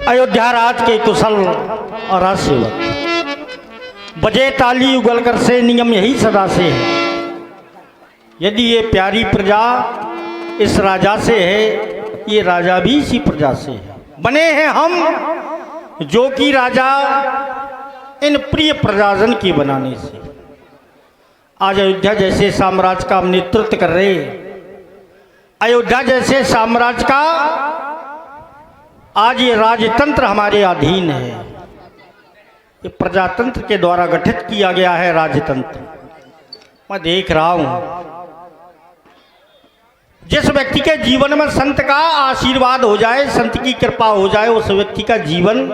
अयोध्या राज के कुशल और राजसेवक, बजे ताली उगल कर से नियम यही सदा से है। यदि ये प्यारी प्रजा इस राजा से है, ये राजा भी इसी प्रजा से है। बने हैं हम जो कि राजा इन प्रिय प्रजाजन की बनाने से। आज अयोध्या जैसे साम्राज्य का हम नेतृत्व कर रहे, अयोध्या जैसे साम्राज्य का आज ये राजतंत्र हमारे अधीन है। ये प्रजातंत्र के द्वारा गठित किया गया है राजतंत्र। मैं देख रहा हूं जिस व्यक्ति के जीवन में संत का आशीर्वाद हो जाए, संत की कृपा हो जाए, उस व्यक्ति का जीवन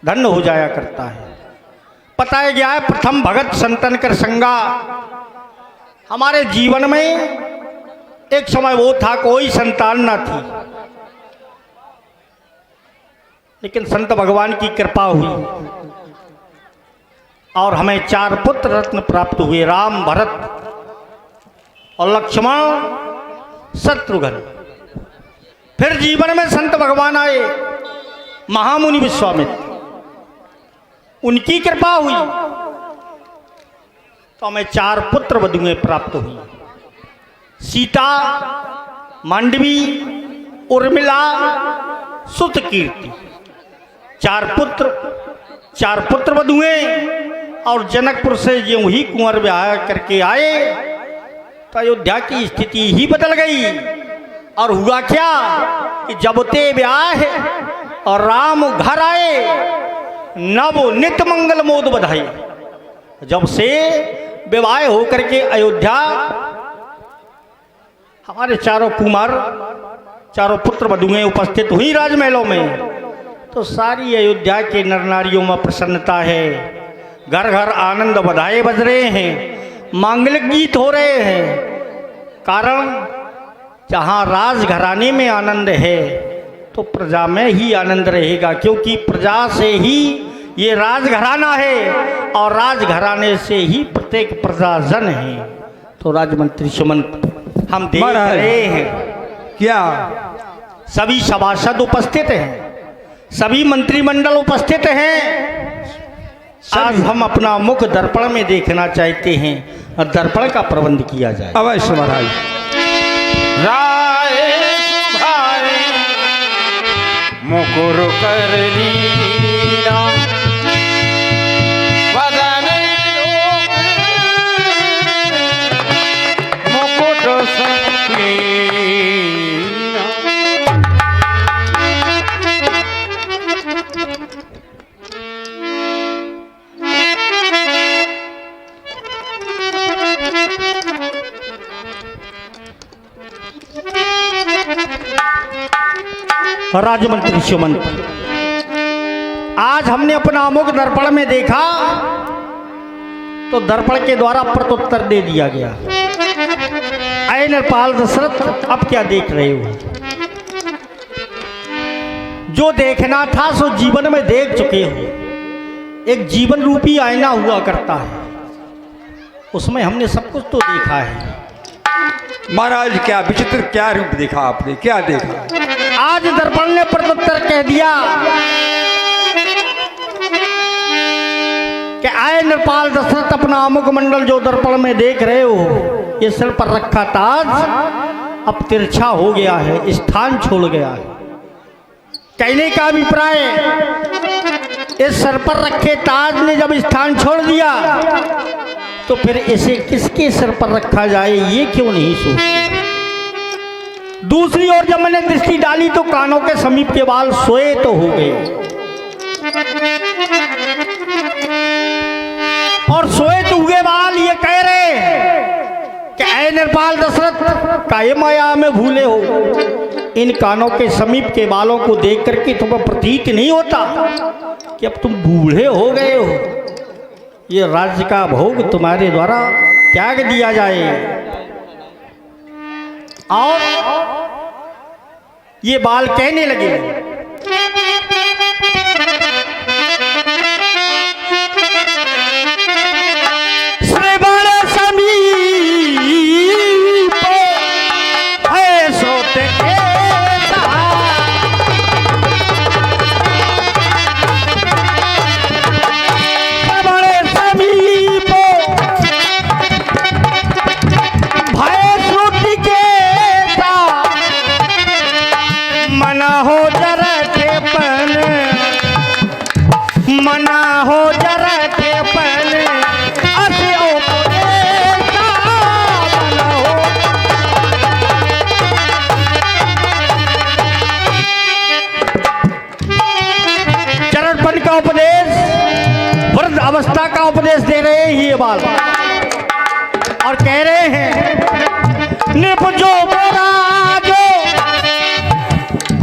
धन्य हो जाया करता है। बताया गया है प्रथम भगत संतन कर संगा। हमारे जीवन में एक समय वो था कोई संतान ना थी, लेकिन संत भगवान की कृपा हुई और हमें 4 पुत्र रत्न प्राप्त हुए, राम, भरत और लक्ष्मण, शत्रुघ्न। फिर जीवन में संत भगवान आए, महामुनि विश्वामित्र, उनकी कृपा हुई तो हमें 4 पुत्र वधुएं प्राप्त हुई, सीता, मांडवी, उर्मिला, सुतकीर्ति। 4 पुत्र वधुएं और जनकपुर से यूं ही कुंवर ब्याह करके आए तो अयोध्या की स्थिति ही बदल गई। और हुआ क्या कि जब ते ब्याह और राम घर आए, नव नित मंगल मोद बधाई। जब से विवाह होकर के अयोध्या हमारे 4 कुमार, 4 पुत्र वधुएं उपस्थित हुई राजमहलों में, तो सारी अयोध्या के नर नारियों में प्रसन्नता है। घर घर आनंद बधाई बज रहे हैं, मांगलिक गीत हो रहे हैं। कारण जहाँ राजघराने में आनंद है तो प्रजा में ही आनंद रहेगा, क्योंकि प्रजा से ही ये राजघराना है और राजघराने से ही प्रत्येक प्रजाजन है। तो राजमंत्री सुमंत हम देख रहे हैं क्या सभी सभासद उपस्थित हैं, सभी मंत्रिमंडल उपस्थित हैं। आज हम अपना मुख दर्पण में देखना चाहते हैं और दर्पण का प्रबंध किया जाए। अवश्य महाराज। राय सुभाए मुकुर कर लीला, वदन मुकुट समीना। राजमंत्री सुमंत, आज हमने अपना मुख दर्पण में देखा तो दर्पण के द्वारा प्रत्युत्तर दे दिया गया। ऐ नरपाल दशरथ, अब क्या देख रहे हो? जो देखना था सो जीवन में देख चुके हो। एक जीवन रूपी आईना हुआ करता है, उसमें हमने सब कुछ तो देखा है। महाराज क्या विचित्र, क्या रूप देखा आपने, क्या देखा? आज दर्पण ने प्रत्युत्तर कह दिया कि आए नरपाल दशरथ, अपना मुख मंडल जो दर्पण में देख रहे हो, ये सिर पर रखा ताज अब तिरछा हो गया है, स्थान छोड़ गया है। कहने का अभिप्राय, इस सर पर रखे ताज ने जब स्थान छोड़ दिया तो फिर इसे किसके सिर पर रखा जाए, ये क्यों नहीं सोचते। दूसरी ओर जब मैंने दृष्टि डाली तो कानों के समीप के बाल सोए तो हो गए, और सोए तो हुए बाल ये कह रहे कि ऐ नरपाल दशरथ, काहे माया में भूले हो। इन कानों के समीप के बालों को देख करके तुम्हें प्रतीत नहीं होता कि अब तुम बूढ़े हो गए हो। ये राज्य का भोग तुम्हारे द्वारा त्याग दिया जाए। और ये बाल कहने लगे, श्रवण समीप है सोते के ना हो जरा थे पहले असे उपदेशा बना हो। चरणपन का उपदेश, वृद्ध अवस्था का उपदेश दे रहे हैं ये बाल और कह रहे हैं निपजो बराजो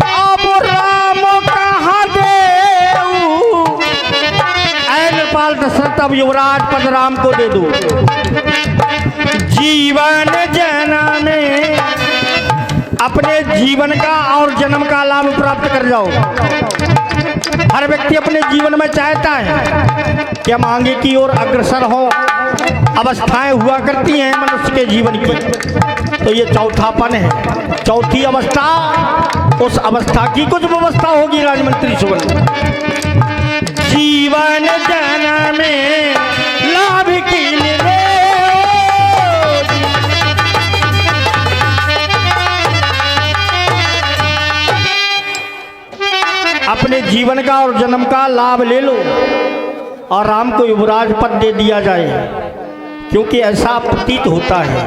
अब राम कहाँ देऊ। ऐ नृपाल दशरथ अब युवराज पद राम को दे दो। जीवन जन्म में अपने जीवन का और जन्म का लाभ प्राप्त कर जाओ। हर व्यक्ति अपने जीवन में चाहता है कि हम आगे की ओर अग्रसर हो। अवस्थाएं हुआ करती हैं मनुष्य के जीवन की, तो ये चौथापन है, चौथी अवस्था। उस अवस्था की कुछ व्यवस्था होगी राजमंत्री सुवन। जीवन जन्म में लाभ की ले अपने जीवन का और जन्म का लाभ ले लो और राम को युवराज पद दे दिया जाए, क्योंकि ऐसा प्रतीत होता है।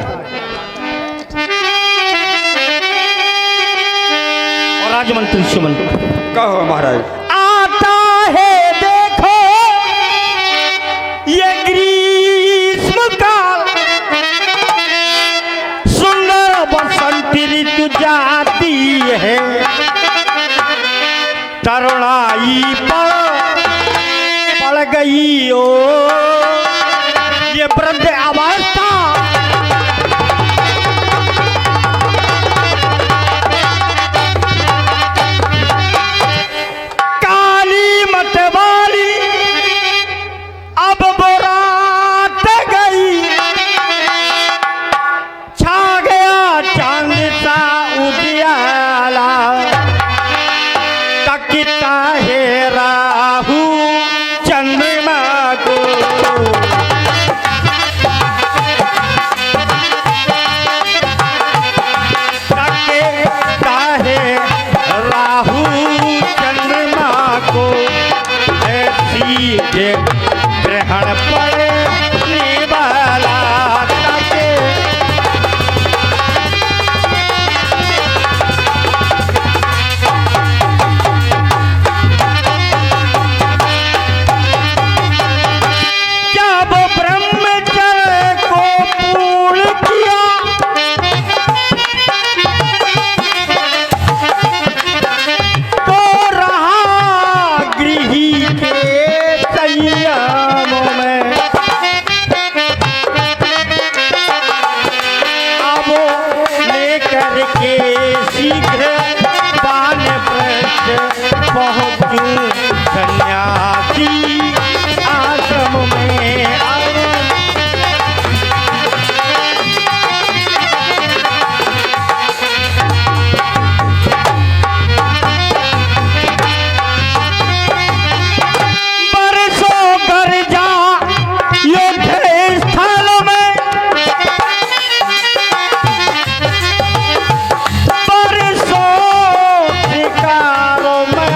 और राजमंत्री सुमन कहो महाराज। आता है देखो ये ग्रीष्म काल, सुंदर बसंत ऋतु जाती है। तरुणाई पर पड़ गई ओ ये वृद्ध अवस्था। काली मत वाली अब बरात गई, छा गया चांद सा उजियाला। तकता है राहु चंद्रमा को, तकता है राहु चंद्रमा को। ऐसी ग्रहण पड़ने वाला सन्यासी आश्रम में बरसों कर जा युद्ध स्थल में, बरसों शिकारों में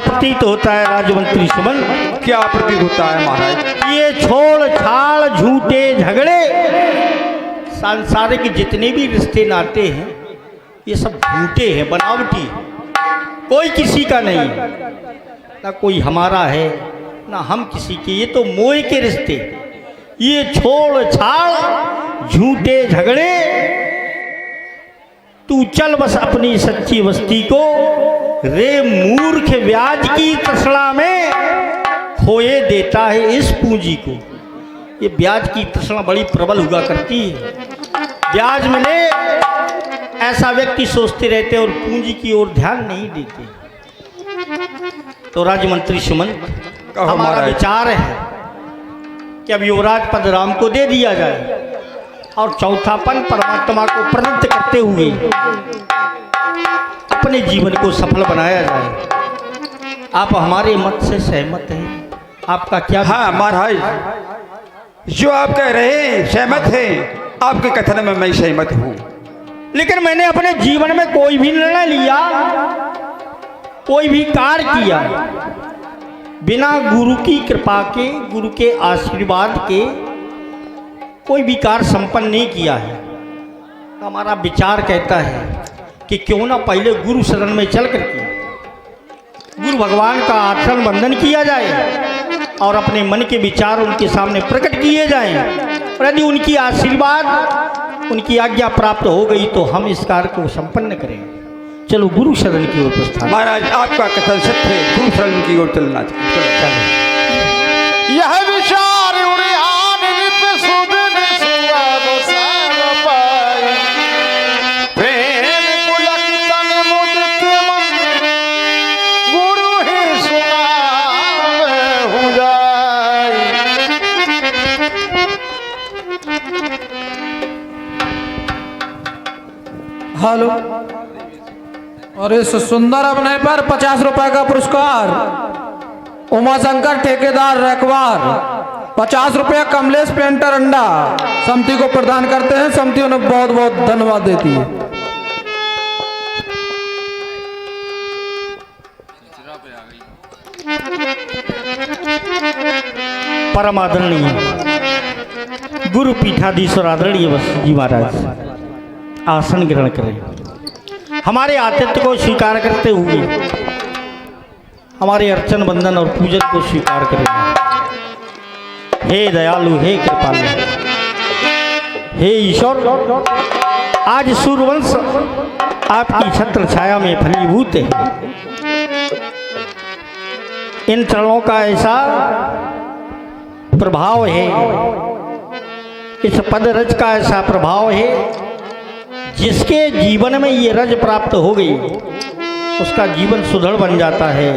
प्रतीत होता है राजमंत्री सुमन। क्या प्रतीत होता है महाराज? ये छोड़ छाड़ झूठे झगड़े सांसारिक जितने भी रिश्ते नाते हैं ये सब झूठे हैं, बनावटी। कोई किसी का नहीं, ना कोई हमारा है ना हम किसी के, ये तो मोह के रिश्ते। ये छोड़ छाड़ झूठे झगड़े, तू चल बस अपनी सच्ची बस्ती को। रे मूर्ख ब्याज की तृष्णा में खोए देता है इस पूंजी को। ये ब्याज की तृष्णा बड़ी प्रबल हुआ करती है। ब्याज मिले ऐसा व्यक्ति सोचते रहते और पूंजी की ओर ध्यान नहीं देते। तो राज्य मंत्री सुमंत, कहो हमारा महाराज। विचार है कि अब युवराज पद राम को दे दिया जाए और चौथापन परमात्मा को प्रणत करते हुए अपने जीवन को सफल बनाया जाए। आप हमारे मत से सहमत हैं? आपका क्या? हाँ महाराज, जो आप कह रहे हैं सहमत हैं, आपके कथन में मैं सहमत हूँ। लेकिन मैंने अपने जीवन में कोई भी निर्णय लिया, कोई भी कार्य किया, बिना गुरु की कृपा के, गुरु के आशीर्वाद के कोई भी कार्य संपन्न नहीं किया है। तो हमारा विचार कहता है कि क्यों ना पहले गुरु शरण में चल करके गुरु भगवान का आचरण बंधन किया जाए और अपने मन के विचार उनके सामने प्रकट किए जाएं। और यदि उनकी आशीर्वाद, उनकी आज्ञा प्राप्त हो गई तो हम इस कार्य को संपन्न करें। चलो गुरु शरण की ओर प्रस्थान। महाराज आपका कथन सत्य है, गुरु शरण की ओर चलना चाहिए। यह विचार उड़ियान नित सुदिन सुवाद सार पाए। प्रेम पुलक तन मुदित मन, गुरु ही सुनावे हो जाए। हेलो, और इस सुंदर अभिनय पर 50 रुपए का पुरस्कार उमाशंकर ठेकेदार रखवार, 50 रुपया कमलेश पेंटर अंडा समिति को प्रदान करते हैं। समिति उन्हें बहुत बहुत धन्यवाद देती है। परम आदरणीय गुरु पीठाधीश्वर आदरणीय वशिष्ठ जी महाराज आसन ग्रहण करें। हमारे आतिथ्य को स्वीकार करते हुए हमारे अर्चन बंदन और पूजन को स्वीकार करें। हे दयालु, हे कृपालु, हे ईश्वर, आज सूर्यवंश आपकी छत्र छाया में फलीभूत है। इन चरणों का ऐसा प्रभाव है, इस पद रज का ऐसा प्रभाव है, जिसके जीवन में ये रज प्राप्त हो गई उसका जीवन सुदृढ़ बन जाता है।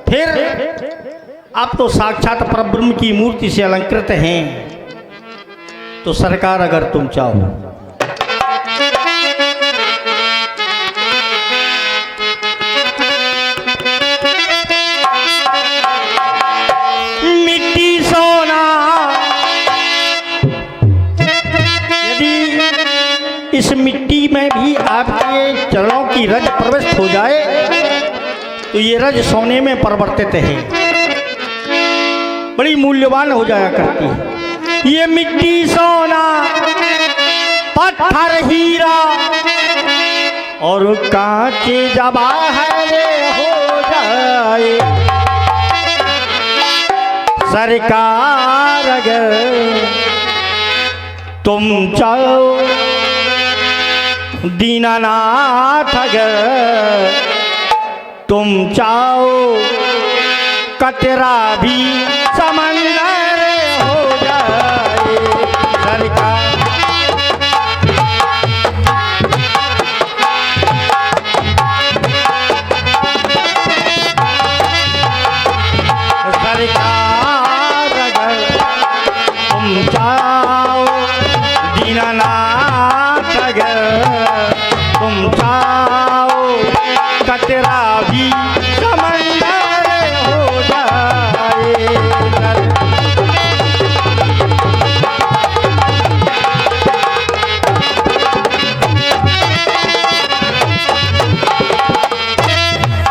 फिर आप तो साक्षात परब्रह्म की मूर्ति से अलंकृत हैं। तो सरकार अगर तुम चाहो मिट्टी सोना, यदि इस मिट्टी में भी आपके चरणों की रज प्रविष्ट हो जाए तो ये रज सोने में परिवर्तित है, बड़ी मूल्यवान हो जाया करती है। ये मिट्टी सोना, पत्थर हीरा और कांच जवाहर हो जाए। सरकार अगर तुम चाहो, दीनानाथ अगर तुम चाहो, कतरा भी समंदर हो जाए। सरकार सरकार अगर तुम चाहो, दीनानाथ अगर तुम चाहो, कतरा भी समंदर हो जाए।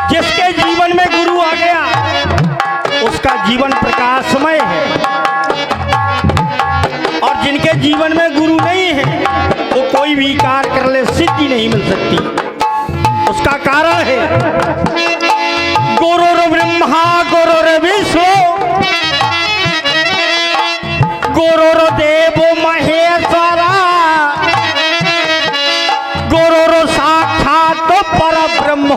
जिसके जीवन में गुरु आ गया उसका जीवन प्रकाशमय है, और जिनके जीवन में गुरु नहीं है वो कोई भी कार्य कर ले सिद्धि नहीं मिल सकती। उसका कारण है गुरुर् ब्रह्मा गुरुर्विष्णु गुरुर्देव महेश्वरा गुरुर् साक्षात् परब्रह्म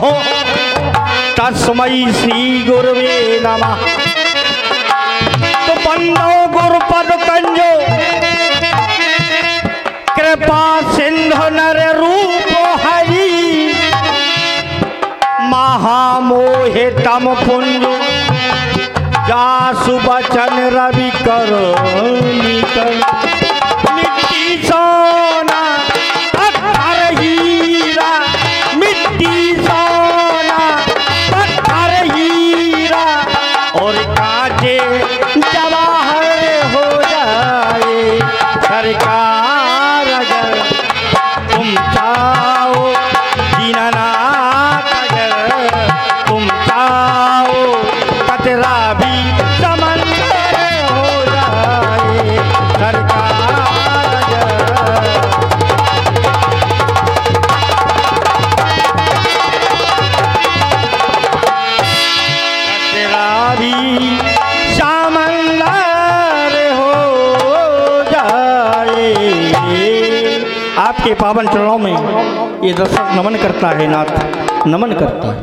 तस्मै श्री गुरुवे नमः। तो बंदो गुरुपद कंजो कृपा से श्याम पुंज जासु बचन रवि कर मिट्टी सोना पत्थर हीरा, मिट्टी सोना पत्थर हीरा, और कांचे जवाहर हो जाए सरकार अगर तुम चाहो, दीनानाथ अगर तुम चाहो, कतरा भी समंदर हो जाए सरकार अगर। कतरा भी समंदर हो जाए। आपके पावन चरणों में ये दर्शक नमन करता है नाथ, नमन करता है।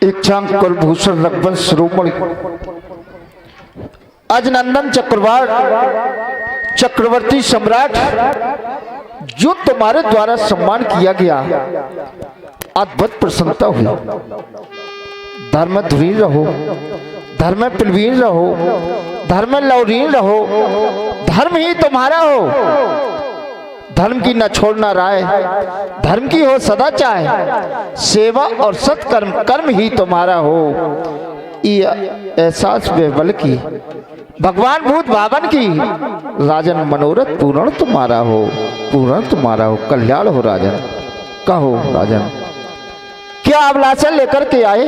इच्छांग कुलभूषण रघुवंश शिरोमणि अजनंदन चक्रवर्ती सम्राट, जो तुम्हारे द्वारा सम्मान किया गया, अद्भुत प्रसन्नता हुई। धर्म धुरीन रहो, धर्म में प्लवीन रहो, धर्म में लौरीन रहो, धर्म ही तुम्हारा हो। धर्म की न छोड़ना राय, धर्म की हो सदा चाहे, सेवा और सत्कर्म कर्म ही तुम्हारा हो। ये एहसास बेबल की भगवान भूत भावन की, राजन मनोरथ पूर्ण तुम्हारा हो, पूर्ण तुम्हारा हो, कल्याण हो राजन। कहो राजन, क्या अभिलाषा लेकर के आए?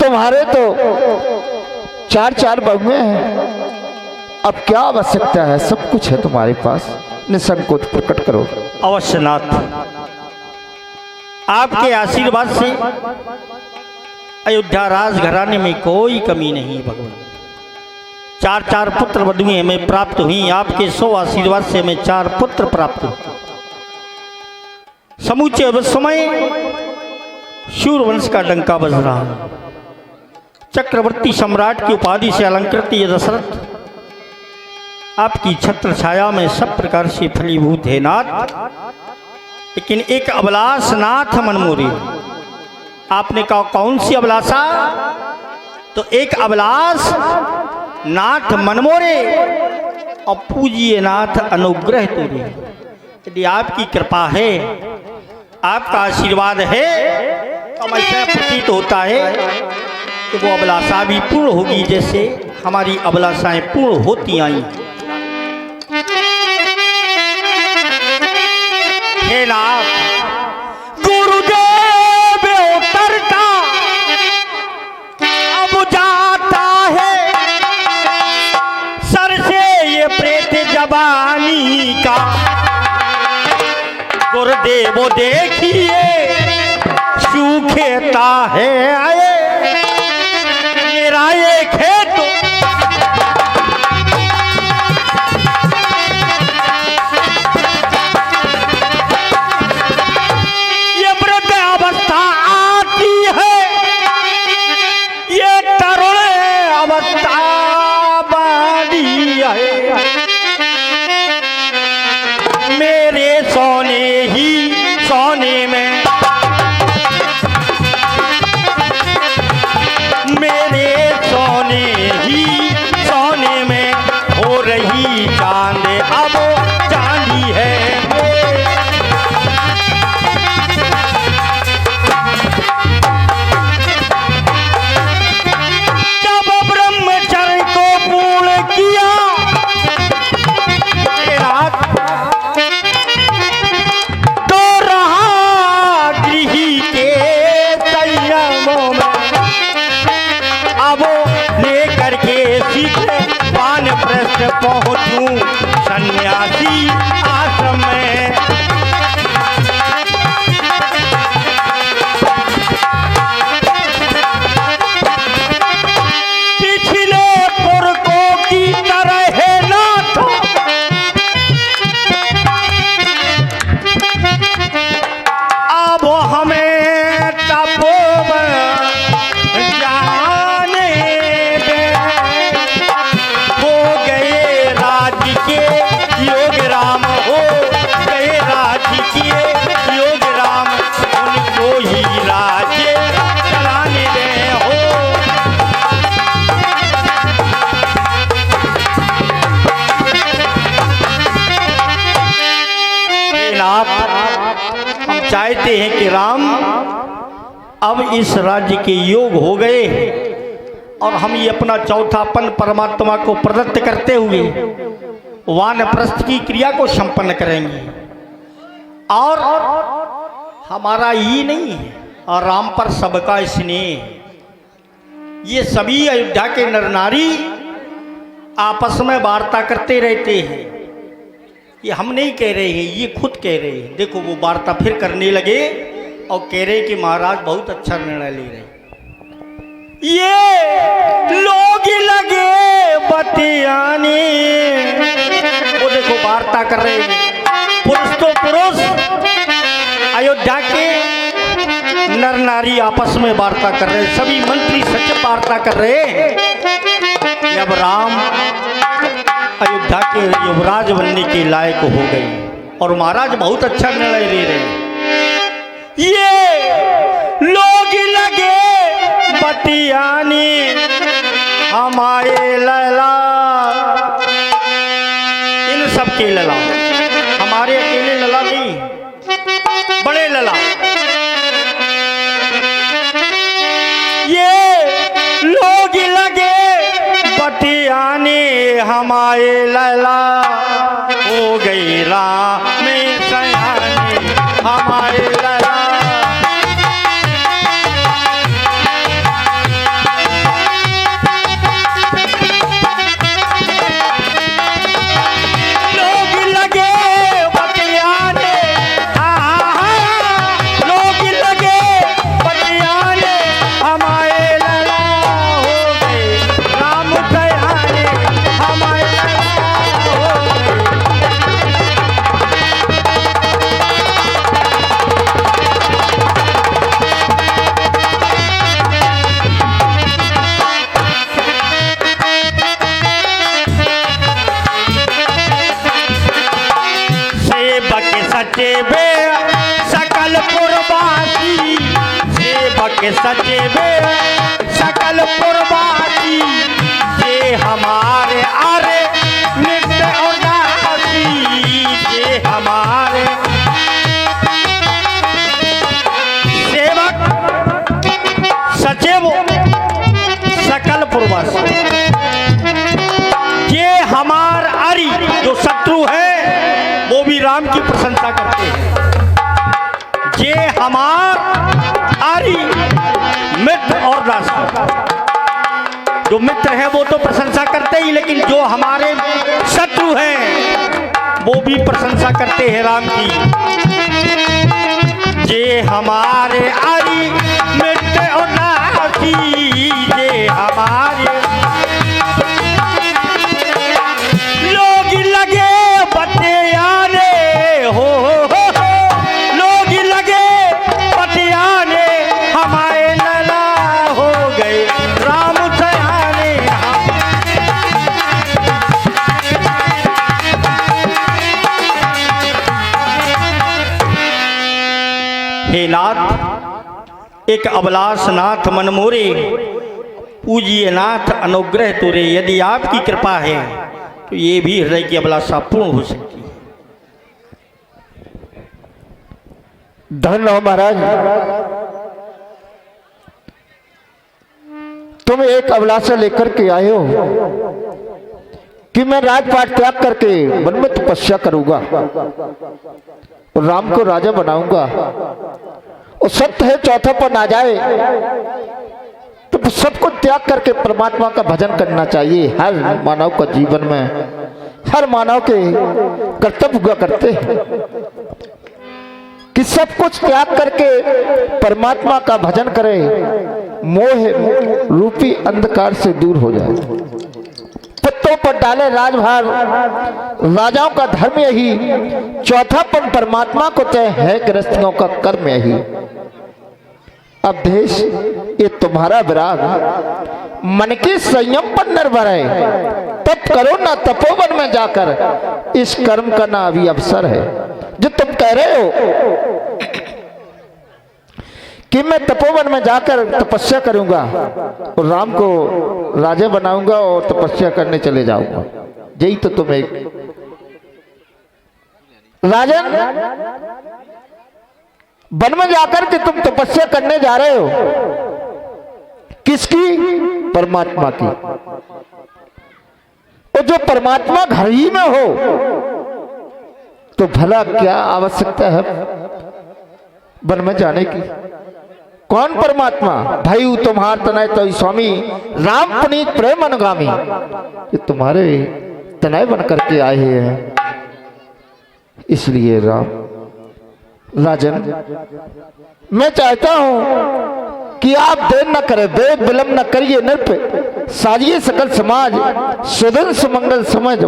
तुम्हारे तो चार बहुएं हैं, अब क्या आवश्यकता है? सब कुछ है तुम्हारे पास, निसंकोच प्रकट करो। अवश्य नाथ, आपके आशीर्वाद से अयोध्या राजघराने में कोई कमी नहीं भगवान। चार पुत्र वधुएं हमें प्राप्त हुई, आपके 100 आशीर्वाद से हमें 4 पुत्र प्राप्त हुए। समूचे समय सूर्यवंश का डंका बज रहा, चक्रवर्ती सम्राट की उपाधि से अलंकृत ये दशरथ आपकी छत्र छाया में सब प्रकार से फलीभूत है नाथ। लेकिन एक अभिलाष नाथ मनमोरे, आपने कहा कौन सी अभिलाषा? तो एक अभिलाष नाथ मनमोरे और पूजिए नाथ अनुग्रह तोरे। यदि आपकी कृपा है, आपका आशीर्वाद है, तो ऐसा प्रतीत होता है कि वो अभिलाषा भी पूर्ण होगी, जैसे हमारी अभिलाषाएं पूर्ण होती आई। हे नाथ, गुरुदेव उतरता अब जाता है सर से ये प्रेत जवानी का। गुरुदेव देखिए सूखेता है आए मेरा ये खेत। ये वृद्ध अवस्था आती है, ये तरुण अवस्था बानी है। मेरे सोने ही सोने में, मेरे सोने ही सोने में हो रही चांद अब चांदी है। जब ब्रह्मचर्य को पूर्ण किया तो रहा गृही के संयमों में। अब लेकर के सीधे वानप्रस्थ पहुंचूं सन्यासी आश्रम में। पिछले पुरखों की तरह है नाथ, अब हमें तपोवन जाने दे। हो गए राज्य हे नाथ, हम चाहते हैं कि राम अब इस राज्य के योग हो गए और हम ये अपना चौथापन परमात्मा को प्रदत्त करते हुए वानप्रस्थ की क्रिया को संपन्न करेंगे। और हमारा ही नहीं है और राम पर सबका स्नेह। ये सभी अयोध्या के नर नारी आपस में वार्ता करते रहते हैं। ये हम नहीं कह रहे हैं, ये खुद कह रहे हैं। देखो वो वार्ता फिर करने लगे और कह रहे कि महाराज बहुत अच्छा निर्णय ले रहे। ये लोग लगे बतियाने, वो देखो वार्ता कर रहे हैं। पुरुष तो पुरुष, अयोध्या के नर नारी आपस में वार्ता कर रहे हैं। सभी मंत्री सचिव वार्ता कर रहे हैं कि अब राम अयोध्या के युवराज बनने के लायक हो गए और महाराज बहुत अच्छा निर्णय ले रहे हैं। ये लोग लगे बतियाने हमारे लला, इन सब के लला, हमारे अकेले लला नहीं, बड़े लला। ये लोग लगे बतियाने हमारे लला, हो गई राम में सयाने हमारे लला। सचेबे सकल पुरवासी, ये हमारे आरे नित्य उदासी, ये हमारे सेवक सचिव सकल पुरवासी। ये हमार आरी जो शत्रु है वो भी राम की प्रशंसा करते हैं। ये हमार आरी मित्र और दास, जो मित्र है वो तो प्रशंसा करते ही, लेकिन जो हमारे शत्रु हैं वो भी प्रशंसा करते हैं राम की। ये हमारे आरी मित्र और दासी, ये हमारे लोग लगे बतियाने, हो लोग लगे बतियाने हमारे लला, हो गए राम सयाने। हे नाथ, एक अबलास नाथ मन मोरे, पूजिए नाथ अनुग्रह तुरे। यदि आपकी कृपा है तो ये भी हृदय की अभिलाषा पूर्ण हो सकती है। धन्य हो महाराज, तुम एक अभिलाषा लेकर के आए हो कि मैं राजपाट त्याग करके वन में तपस्या करूंगा और राम को राजा बनाऊंगा। और सत्य है चौथा पर आ जाए तो सबको त्याग करके परमात्मा का भजन करना चाहिए। हर मानव का जीवन में हर मानव के कर्तव्य हुआ करते हैं कि सब कुछ त्याग करके परमात्मा का भजन करे, मोह रूपी अंधकार से दूर हो जाए। पत्तों पर डाले राजभार, राजाओं का धर्म यही, चौथापन परमात्मा को तय है, गृहस्थियों का कर्म यही। अब देश ये तुम्हारा विराग मन के संयम पर निर्भर है। तप करो ना तपोवन में जाकर, इस कर्म का ना अभी अवसर है। जो तुम कह रहे हो कि मैं तपोवन में जाकर तपस्या करूंगा और राम को राजा बनाऊंगा और तपस्या करने चले जाऊंगा, यही तो तुम एक राजन, वन में जाकर के तुम तपस्या करने जा रहे हो, किसकी? परमात्मा की। और जो परमात्मा घर ही में हो तो भला क्या आवश्यकता है वन में जाने की? कौन परमात्मा? भाई तुम्हार तनय तो स्वामी राम पुनीत प्रेम अनुगामी, ये तुम्हारे तनय बन करके आए हैं। इसलिए राजन, मैं चाहता हूं कि आप देर न करें, वेद विलंब न करिए, नृप साजिए सकल समाज, सुदिन सुमंगल समझ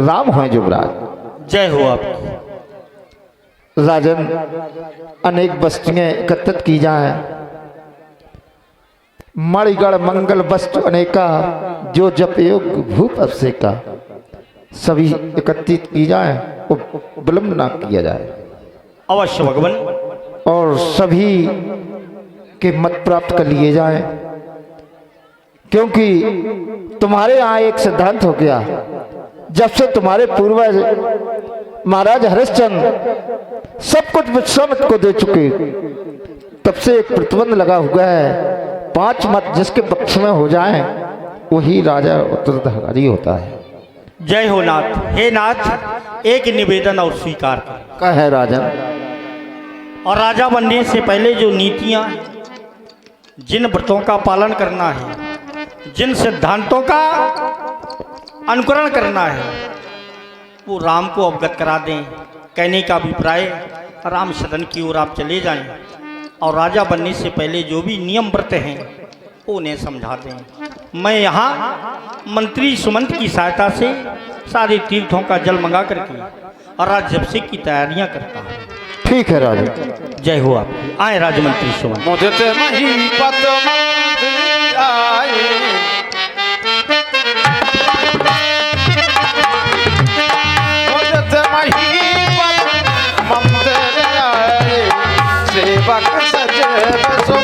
राम हो जुबराज। जय हो आप। राजन, अनेक वस्तुएं एकत्रित की जाए, मणिगढ़ मंगल वस्तु अनेका, जो जप योग भूप अभिषेका, सभी एकत्रित की जाए और विलंब ना किया जाए। अवश्य भगवान। और सभी के मत प्राप्त कर लिए जाए, क्योंकि तुम्हारे यहाँ एक सिद्धांत हो गया, जब से तुम्हारे पूर्वज महाराज हरिश्चंद्र सब कुछ विश्वामित्र को दे चुके, तब से एक प्रतिबंध लगा हुआ है, 5 मत जिसके पक्ष में हो जाए वही राजा उत्तराधिकारी होता है। जय हो नाथ। हे नाथ, एक निवेदन और स्वीकार कर। का है राजन? और राजा बनने से पहले जो नीतियां, जिन व्रतों का पालन करना है, जिन सिद्धांतों का अनुकरण करना है, वो राम को अवगत करा दें। कहने का अभिप्राय, राम सदन की ओर आप चले जाएं और राजा बनने से पहले जो भी नियम व्रत हैं वो उन्हें समझा दें। मैं यहाँ मंत्री सुमंत की सहायता से सारे तीर्थों का जल मंगा करके और राज्याभिषेक की तैयारियां करता हूँ। ठीक है राजा। जय हो आप। आए राजमंत्री सुमंत। मुझे महीपत मंदिर आए, मुझे महीपत मंदिर आए, सेवक सजे बसो